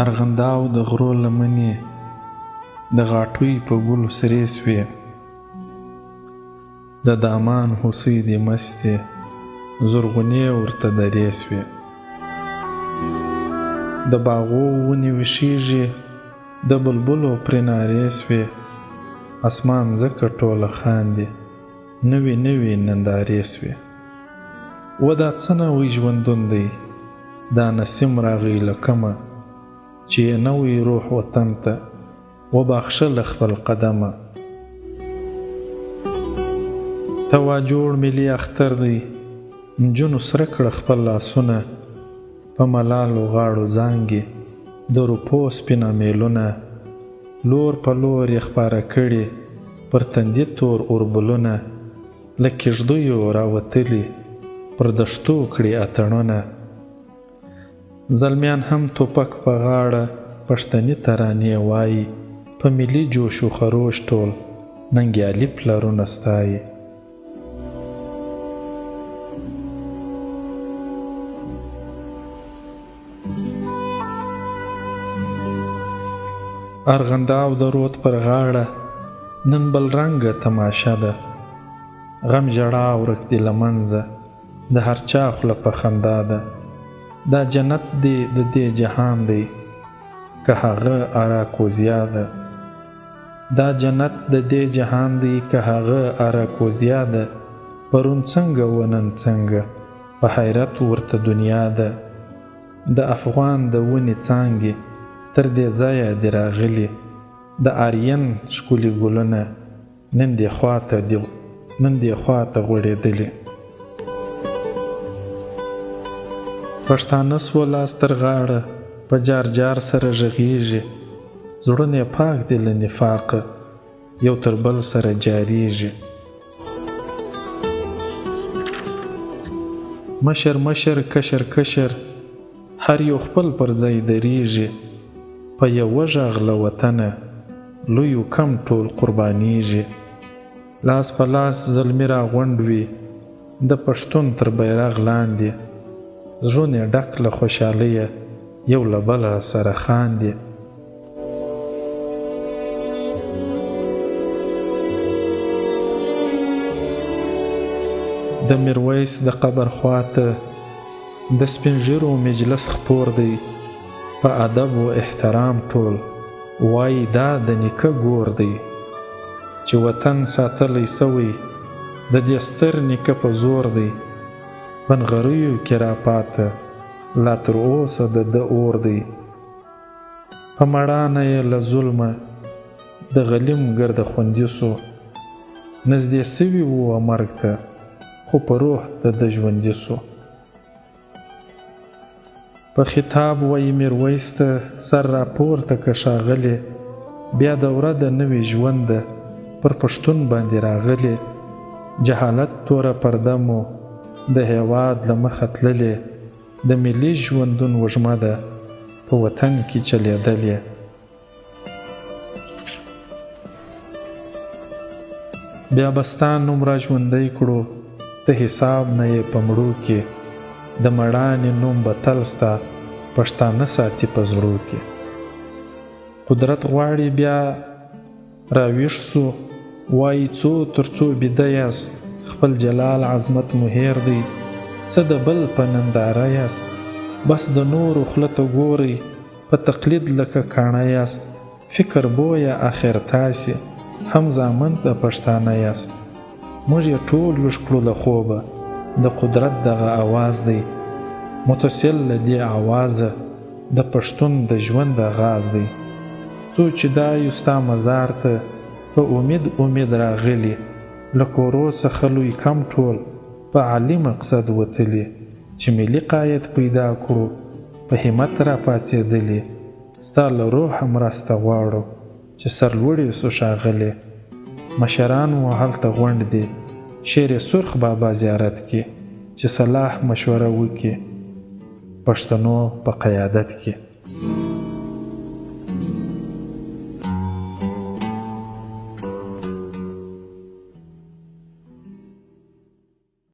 ارغنداو د غرو لمنې د غاټوی په ګلو سرې سوې، د دامان هوسۍ دې مستې زرغونې ورته درې سوې. د باغو ونې ویښیږي د بلبلو پرې نارې سوې، اسمان ځکه ټوله خاندي نوې نوې نندارې سوې. و دا څه نوی ژوندون دی دا نسیم راغی له کمه، چې یې نوی روح وطن ته وبخښله خپل قدمه. ته وا جوړ ملي اختر دی نجونو سره کړه خپل لاسونه، په ملالو غاړو زانګې د روپو سپینه میلونه، لور په لور یې خپاره کړي پر تندي تور اوربلونه، له کېږدیو راوتلي پر دښتو کړي اتڼونه. زلمیان هم توپک په غاړه پښتني ترانې وایي، په ملي جوش و خروش ټول ننګیالي پلرونه ستایي. ارغنداو د رود پر غاړه نن بل رنګه تماشه ده، غم ژړا ورک دي له منځه د هر چا خوله په خندا ده. دا جنت دی د دې جهان دی که هغه اراکوزیا ده، دا جنت د دې جهان دی که هغه اراکوزیا ده. پرون څنګه و نن څنګه په حیرت ورته دنیا ده. د افغان د ونې څانګې تر دې ځایه دې راغلي، د آرین ښکلي ګلونه نن دې خواته غوړېدلي. پښتانه سوه لاس تر غاړه په جار جار سره غږېږي، زړونه یې پاک دي له نفاقه یو تر بل سره جاریږي. مشر مشر کشر کشر هر یو خپل پر ځای دریږي، په یوه غږ له وطنه لوی و کم ټول قربانیږي. لاس په لاس زلمي راغونډ وي د پښتون تر بیرغ لاندې، زړونه یې ډک له خوشحالیه یو له بله سره خاندي. د میرویس د قبر خواته د سپین ږیرو مجلس خپور دی، په ادب و احترام ټول وایي دا د نیکه ګور دی. چې وطن ساتلی سوی د دې ستر نیکه په زور دی، په نغریو کې راپاته لا تر اوسه د ده اور دی. په مړانه یې له ظلمه د غلیم ګرده خوندي سو، نږدې سوي وو مرګ ته خو په روح د ده ژوندي سو. په خطاب وایي میرویس ته سر راپورته که ښاغلې، بیا دوره د نوي ژونده پر پښتون باندې راغلې. جهالت توره پرده مو د هېواد له مخه تللې، د ملي ژوندون وږمه ده په وطن کې چلېدلې. بیا به ستا نوم را ژوندی کړو ته حساب نه یې په مړو کې، د مړانې نوم به تل ستا پښتانه ساتي په زړو کې. قدرت غواړي بیا راویښ سو، وایي څو تر څو بیده یاست، خپل جلال عظمت مو هیر دی، څه د بل په ننداره یاست. بس د نورو خوله ته ګورئ په تقلید لکه کاڼه یاست. فکر بویه اخر تاسې هم زامن د پښتانه یاست. موږ یې ټول ویښ کړو له خوبه د قدرت دغه آواز دی، متصل له دې آوازه د پښتون د ژوند آغاز دی. څو چې دا یو ستا مزار ته په امید راغلي، له کورو څخه لوی کم ټول په عالي مقصد وتلي، چې ملي قاید پیدا کړو په همت را پاڅېدلي. ستا له روحه مرسته غواړو چې سرلوړي سو ښاغلي. مشران مو هلته غونډ دي شیر سرخ بابا زیارت کې، چې صلاح مشوره وکړي پښتنو په قیادت کې.